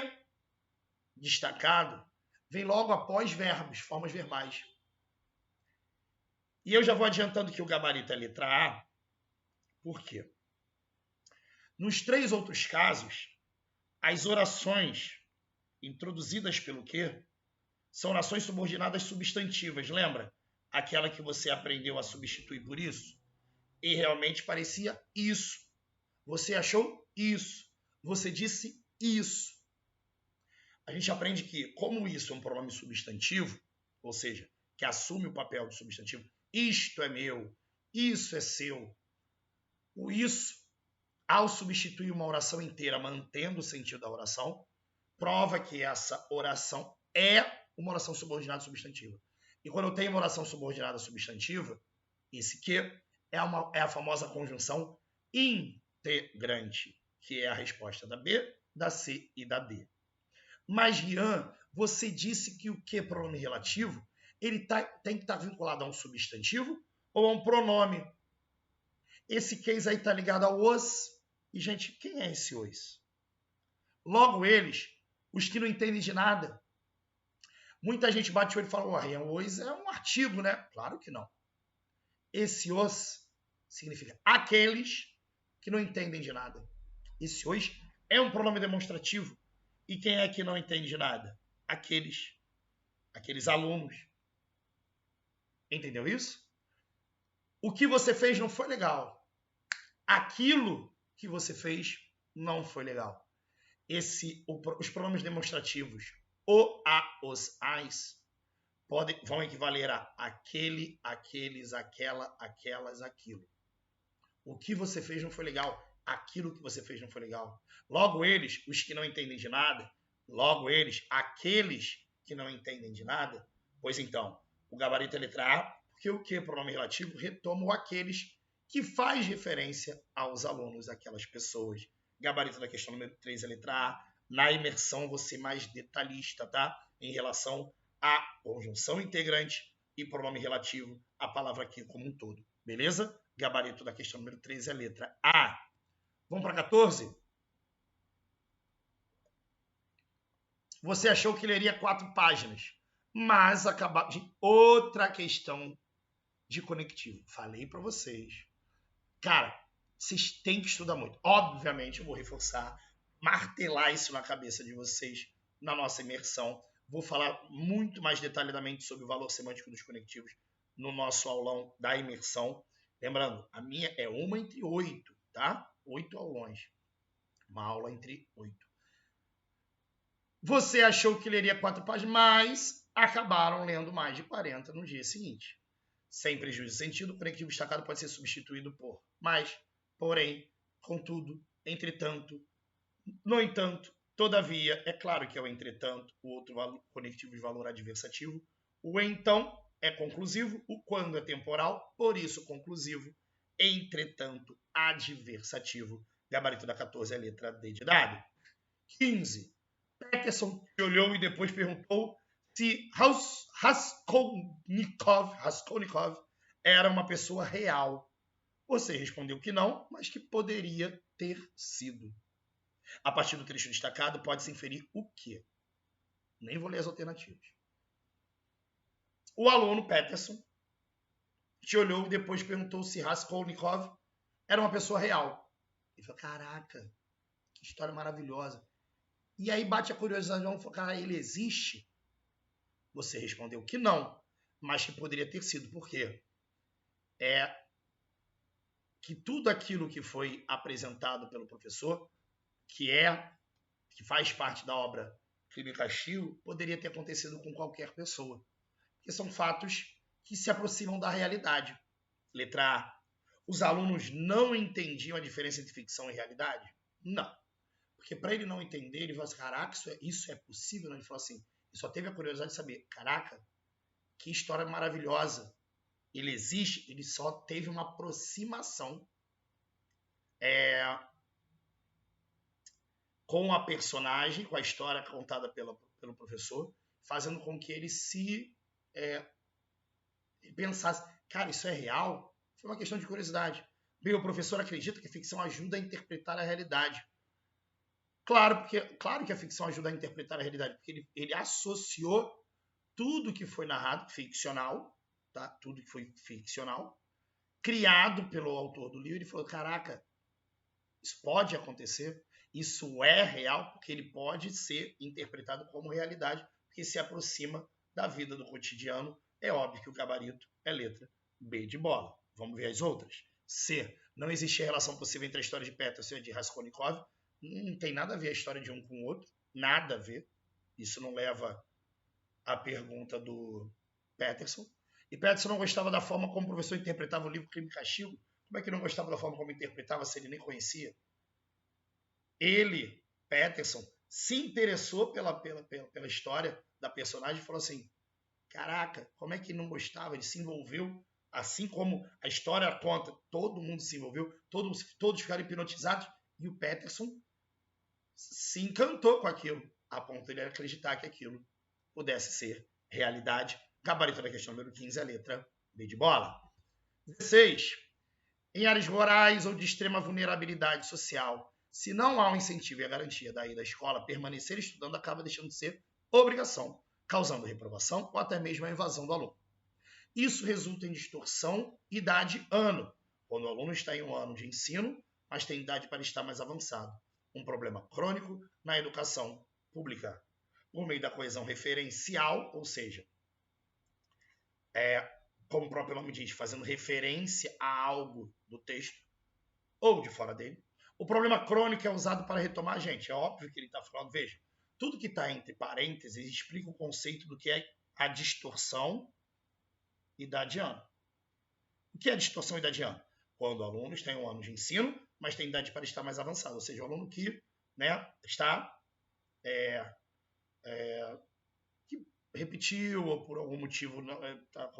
destacado vem logo após verbos, formas verbais. E eu já vou adiantando que o gabarito é a letra A. Por quê? Nos 3 outros casos, as orações introduzidas pelo que são orações subordinadas substantivas. Lembra? Aquela que você aprendeu a substituir por isso? E realmente parecia isso. Você achou isso. Você disse isso. A gente aprende que, como isso é um pronome substantivo, ou seja, que assume o papel do substantivo, isto é meu, isso é seu. O isso, ao substituir uma oração inteira, mantendo o sentido da oração, prova que essa oração é uma oração subordinada substantiva. E quando eu tenho uma oração subordinada substantiva, esse que é a famosa conjunção integrante, que é a resposta da B, da C e da D. Mas, Rian, você disse que o que é pronome relativo, ele tem que estar vinculado a um substantivo ou a um pronome. Esse case aí está ligado ao os. E, gente, quem é esse os? Logo, eles, os que não entendem de nada. Muita gente bate o olho e fala, Rian, o os é um artigo, né? Claro que não. Esse os significa aqueles que não entendem de nada. Esse os é um pronome demonstrativo. E quem é que não entende de nada? Aqueles alunos. Entendeu isso? O que você fez não foi legal. Aquilo que você fez não foi legal. Os pronomes demonstrativos, o, a, os, as, vão equivaler a aquele, aqueles, aquela, aquelas, aquilo. O que você fez não foi legal. Aquilo que você fez não foi legal. Logo eles, os que não entendem de nada, logo eles, aqueles que não entendem de nada, pois então, o gabarito é a letra A, porque o que, pronome relativo, retoma o aqueles, que faz referência aos alunos, aquelas pessoas. Gabarito da questão número 3 é a letra A. Na imersão, você mais detalhista, tá? Em relação à conjunção integrante e pronome relativo, a palavra aqui como um todo. Beleza? Gabarito da questão número 3 é a letra A. Vamos para 14? Você achou que leria 4 páginas, mas acabou de outra questão de conectivo. Falei para vocês. Cara, vocês têm que estudar muito. Obviamente, eu vou reforçar, martelar isso na cabeça de vocês na nossa imersão. Vou falar muito mais detalhadamente sobre o valor semântico dos conectivos no nosso aulão da imersão. Lembrando, a minha é uma entre 8, tá? 8 aulões. Uma aula entre 8. Você achou que leria 4 páginas, mas acabaram lendo mais de 40 no dia seguinte. Sem prejuízo de sentido, o conectivo destacado pode ser substituído por mais, porém, contudo, entretanto, no entanto, todavia, é claro que é o entretanto, o outro conectivo de valor adversativo. O então é conclusivo, o quando é temporal, por isso conclusivo. Entretanto, adversativo. Gabarito da 14 é a letra D de dado. 15. Peterson olhou e depois perguntou se Raskolnikov era uma pessoa real. Você respondeu que não, mas que poderia ter sido. A partir do trecho destacado, pode-se inferir o quê? Nem vou ler as alternativas. O aluno Peterson te olhou e depois perguntou se Raskolnikov era uma pessoa real. Ele falou, caraca, que história maravilhosa. E aí bate a curiosidade, vamos falar, cara, ele existe? Você respondeu que não, mas que poderia ter sido. Por quê? É que tudo aquilo que foi apresentado pelo professor, que faz parte da obra Crime e Castigo, poderia ter acontecido com qualquer pessoa. Porque são fatos que se aproximam da realidade. Letra A. Os alunos não entendiam a diferença entre ficção e realidade? Não. Porque para ele não entender, ele falou assim, caraca, isso é possível? Não? Ele falou assim, ele só teve a curiosidade de saber, caraca, que história maravilhosa. Ele existe, ele só teve uma aproximação com a personagem, com a história contada pelo professor, fazendo com que ele se pensasse, cara, isso é real? Foi uma questão de curiosidade. Bem, o professor acredita que a ficção ajuda a interpretar a realidade. Claro que a ficção ajuda a interpretar a realidade, porque ele associou tudo que foi narrado, ficcional, tá? Tudo que foi ficcional, criado pelo autor do livro, ele falou, caraca, isso pode acontecer, isso é real, porque ele pode ser interpretado como realidade, porque se aproxima da vida do cotidiano. É óbvio que o gabarito é letra B de bola. Vamos ver as outras. C. Não existe relação possível entre a história de Peterson e de Raskolnikov. Não tem nada a ver a história de um com o outro. Nada a ver. Isso não leva à pergunta do Peterson. E Peterson não gostava da forma como o professor interpretava o livro Crime e Castigo. Como é que não gostava da forma como interpretava se ele nem conhecia? Ele, Peterson, se interessou pela história da personagem e falou assim, caraca, como é que não gostava? Ele se envolveu, assim como a história conta, todo mundo se envolveu, todos ficaram hipnotizados, e o Peterson se encantou com aquilo, a ponto de ele acreditar que aquilo pudesse ser realidade. Gabarito da questão número 15, a letra B de bola. 16. Em áreas rurais ou de extrema vulnerabilidade social, se não há um incentivo e a garantia da ida à escola, permanecer estudando acaba deixando de ser obrigação, causando reprovação ou até mesmo a evasão do aluno. Isso resulta em distorção idade-ano, quando o aluno está em um ano de ensino, mas tem idade para estar mais avançado. Um problema crônico na educação pública. Por meio da coesão referencial, ou seja, como o próprio nome diz, fazendo referência a algo do texto ou de fora dele. O problema crônico é usado para retomar, gente. É óbvio que ele está falando, veja, tudo que está entre parênteses explica o conceito do que é a distorção idadiana. O que é a distorção idadiana? Quando o aluno está em um ano de ensino, mas tem idade para estar mais avançado, ou seja, o aluno que está que repetiu ou por algum motivo está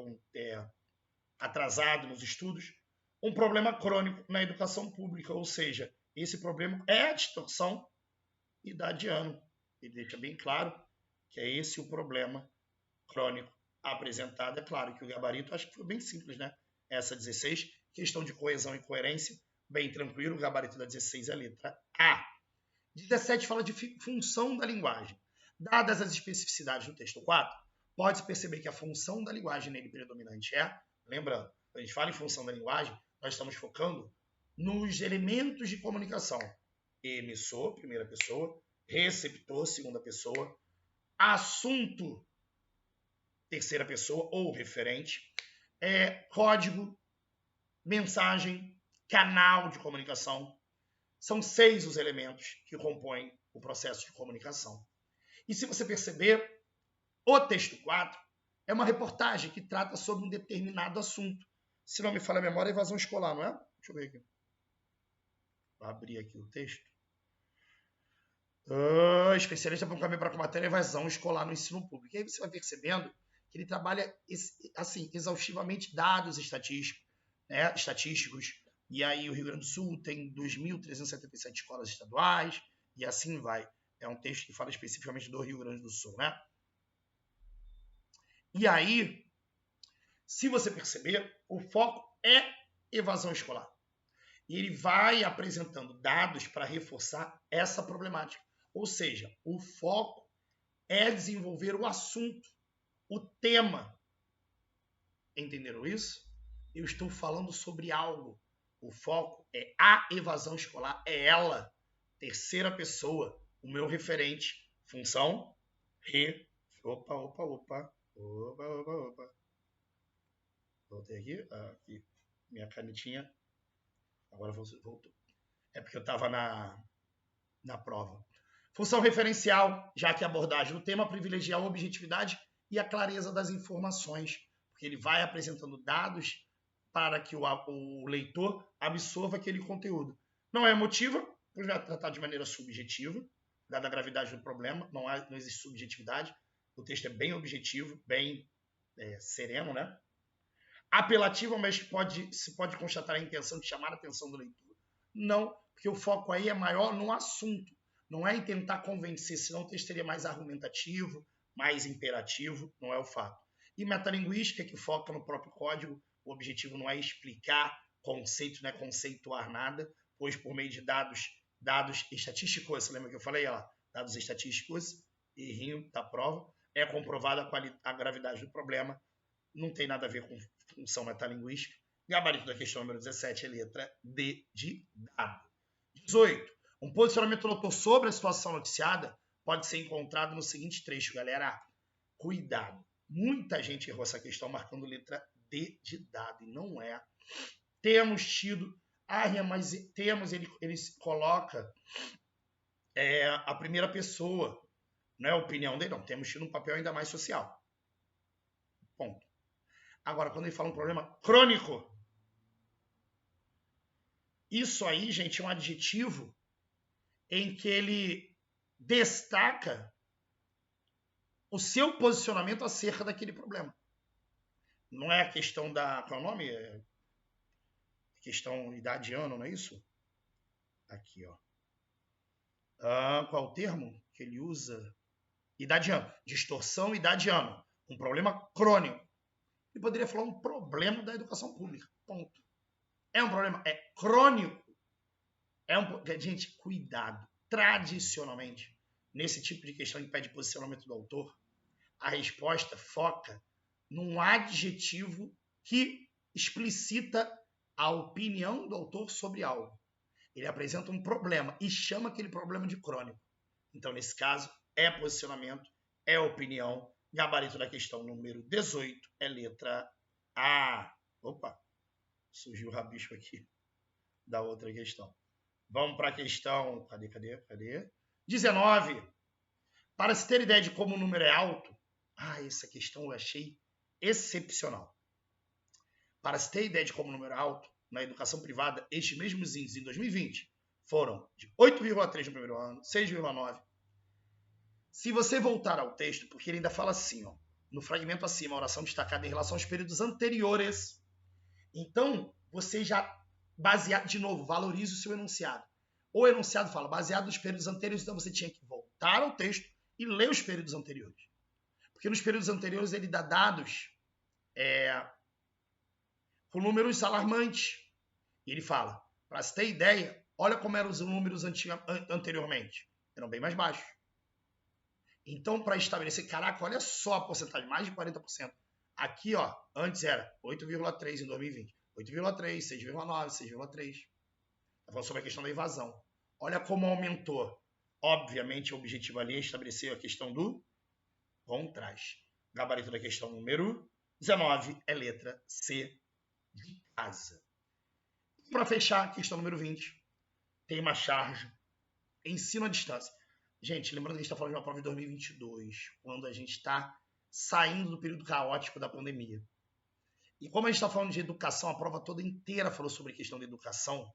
atrasado nos estudos. Um problema crônico na educação pública, ou seja, esse problema é a distorção idadiana. Ele deixa bem claro que é esse o problema crônico apresentado. É claro que o gabarito, acho que foi bem simples, né? Essa 16, questão de coesão e coerência, bem tranquilo, o gabarito da 16 é a letra A. 17 fala de função da linguagem. Dadas as especificidades do texto 4, pode-se perceber que a função da linguagem nele predominante lembrando, quando a gente fala em função da linguagem, nós estamos focando nos elementos de comunicação. Emissor, primeira pessoa, receptor, segunda pessoa, assunto, terceira pessoa ou referente, código, mensagem, canal de comunicação. São 6 os elementos que compõem o processo de comunicação. E se você perceber, o texto 4 é uma reportagem que trata sobre um determinado assunto. Se não me falha a memória, é evasão escolar, não é? Deixa eu ver aqui. Vou abrir aqui o texto. Especialista para um caminho para combater a evasão escolar no ensino público. E aí você vai percebendo que ele trabalha assim, exaustivamente dados estatísticos, né? E aí o Rio Grande do Sul tem 2.377 escolas estaduais, e assim vai. É um texto que fala especificamente do Rio Grande do Sul, né? E aí, se você perceber, o foco é evasão escolar. E ele vai apresentando dados para reforçar essa problemática. Ou seja, o foco é desenvolver o assunto, o tema. Entenderam isso? Eu estou falando sobre algo. O foco é a evasão escolar, é ela, terceira pessoa, o meu referente, função, Opa. Voltei aqui, minha canetinha, agora voltou. É porque eu estava na prova. Função referencial, já que a abordagem do tema privilegia a objetividade e a clareza das informações, porque ele vai apresentando dados para que o leitor absorva aquele conteúdo. Não é emotiva, pois vai tratar de maneira subjetiva, dada a gravidade do problema, não existe subjetividade, o texto é bem objetivo, bem sereno, né? Apelativa, mas se pode constatar a intenção de chamar a atenção do leitor. Não, porque o foco aí é maior no assunto, não é em tentar convencer, senão o texto seria mais argumentativo, mais imperativo, não é o fato. E metalinguística, que foca no próprio código, o objetivo não é explicar conceitos, não é conceituar nada, pois por meio de dados estatísticos, você lembra que eu falei? Dados estatísticos, errinho da prova, é comprovada a gravidade do problema, não tem nada a ver com função metalinguística. Gabarito da questão número 17 é letra D de dado. 18. Um posicionamento do autor sobre a situação noticiada pode ser encontrado no seguinte trecho, galera. Cuidado. Muita gente errou essa questão marcando letra D de dado, e não é. Temos tido... mas temos, ele coloca a primeira pessoa, não é a opinião dele, não. Temos tido um papel ainda mais social. Ponto. Agora, quando ele fala um problema crônico, isso aí, gente, é um adjetivo em que ele destaca o seu posicionamento acerca daquele problema. Não é a questão da... Qual é o nome? É questão idade ano, não é isso? Aqui, ó. Qual o termo que ele usa? Idade ano. Distorção idade ano. Um problema crônico. Ele poderia falar um problema da educação pública. Ponto. É um problema? É crônico. Gente, cuidado. Tradicionalmente, nesse tipo de questão que pede posicionamento do autor, a resposta foca num adjetivo que explicita a opinião do autor sobre algo. Ele apresenta um problema e chama aquele problema de crônico. Então, nesse caso, é posicionamento, é opinião. Gabarito da questão número 18 é letra A. Opa, surgiu o rabisco aqui da outra questão. Vamos para a questão... Cadê? 19. Para se ter ideia de como o número é alto... essa questão eu achei excepcional. Para se ter ideia de como o número é alto, na educação privada, estes mesmos índices em 2020 foram de 8,3 no primeiro ano, 6,9. Se você voltar ao texto, porque ele ainda fala assim, ó, no fragmento acima, a oração destacada em relação aos períodos anteriores. Então, você já, baseado, de novo, valorize o seu enunciado. O enunciado fala, baseado nos períodos anteriores, então você tinha que voltar ao texto e ler os períodos anteriores. Porque nos períodos anteriores ele dá dados com números alarmantes. E ele fala, para você ter ideia, olha como eram os números anteriormente. Eram bem mais baixos. Então, para estabelecer, caraca, olha só a porcentagem, mais de 40%. Aqui, ó, antes era 8,3 em 2020. 8,3, 6,9, 6,3. Está falando sobre a questão da invasão. Olha como aumentou. Obviamente, o objetivo ali é estabelecer a questão do com traje. Gabarito da questão número 19 é letra C de casa. Para fechar, a questão número 20, tem uma charge, ensino à distância. Gente, lembrando que a gente está falando de uma prova de 2022, quando a gente está saindo do período caótico da pandemia. E como a gente está falando de educação, a prova toda inteira falou sobre a questão da educação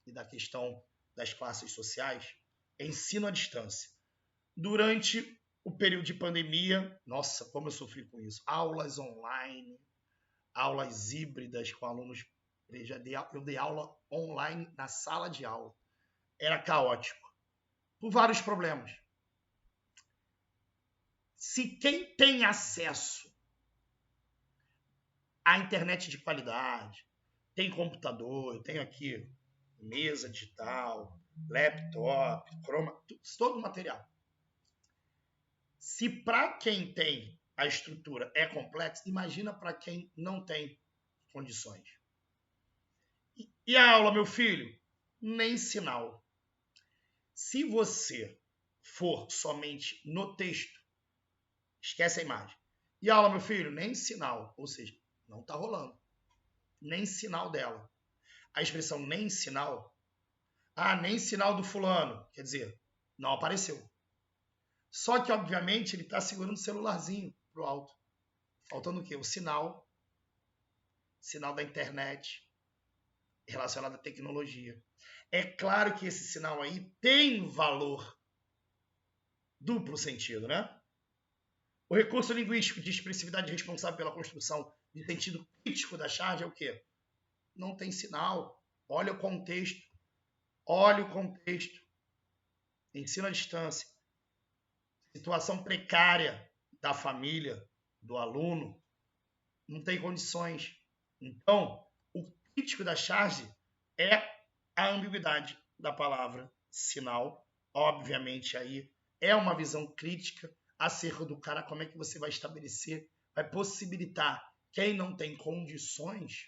e da questão das classes sociais, ensino à distância. Durante o período de pandemia, nossa, como eu sofri com isso. Aulas online, aulas híbridas com alunos. Eu dei aula online na sala de aula. Era caótico, por vários problemas. Se quem tem acesso à internet de qualidade, tem computador, eu tenho aqui mesa digital, laptop, Chroma, todo o material. Se para quem tem a estrutura é complexa, imagina para quem não tem condições. E a aula, meu filho? Nem sinal. Se você for somente no texto, esquece a imagem. E a aula, meu filho? Nem sinal. Ou seja, não está rolando. Nem sinal dela. A expressão nem sinal, nem sinal do fulano, quer dizer, não apareceu. Só que, obviamente, ele está segurando o celularzinho pro alto. Faltando o quê? O sinal da internet relacionado à tecnologia. É claro que esse sinal aí tem valor duplo sentido, né? O recurso linguístico de expressividade responsável pela construção de sentido crítico da charge é o quê? Não tem sinal. Olha o contexto. Olha o contexto. Ensino à distância. Situação precária da família, do aluno. Não tem condições. Então, o crítico da charge é a ambiguidade da palavra sinal. Obviamente, aí é uma visão crítica acerca do cara, como é que você vai estabelecer, vai possibilitar quem não tem condições,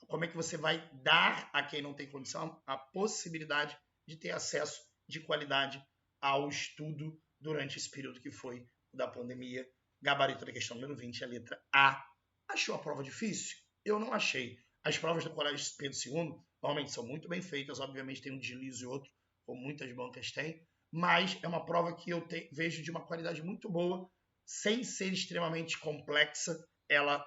como é que você vai dar a quem não tem condição a possibilidade de ter acesso de qualidade ao estudo durante esse período que foi da pandemia. Gabarito da questão número 20, a letra A. Achou a prova difícil? Eu não achei. As provas do Colégio Pedro II normalmente são muito bem feitas, obviamente tem um deslize e outro, como muitas bancas têm, mas é uma prova que eu vejo de uma qualidade muito boa, sem ser extremamente complexa. Ela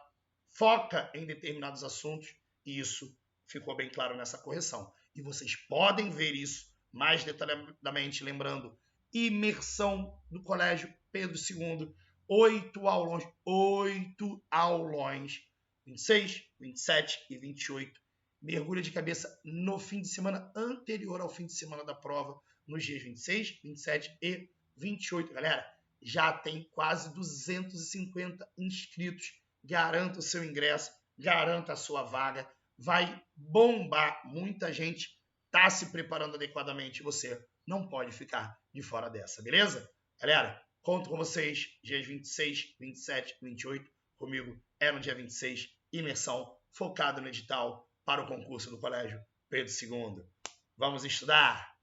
foca em determinados assuntos e isso ficou bem claro nessa correção. E vocês podem ver isso mais detalhadamente, lembrando, imersão do Colégio Pedro II, 8 aulões, 26, 27 e 28. Mergulha de cabeça no fim de semana anterior ao fim de semana da prova, nos dias 26, 27 e 28. Galera, já tem quase 250 inscritos. Garanta o seu ingresso, garanta a sua vaga. Vai bombar. Muita gente está se preparando adequadamente. Você não pode ficar de fora dessa, beleza? Galera, conto com vocês dias 26, 27, 28. Comigo é no dia 26, imersão focada no edital para o concurso do Colégio Pedro II. Vamos estudar!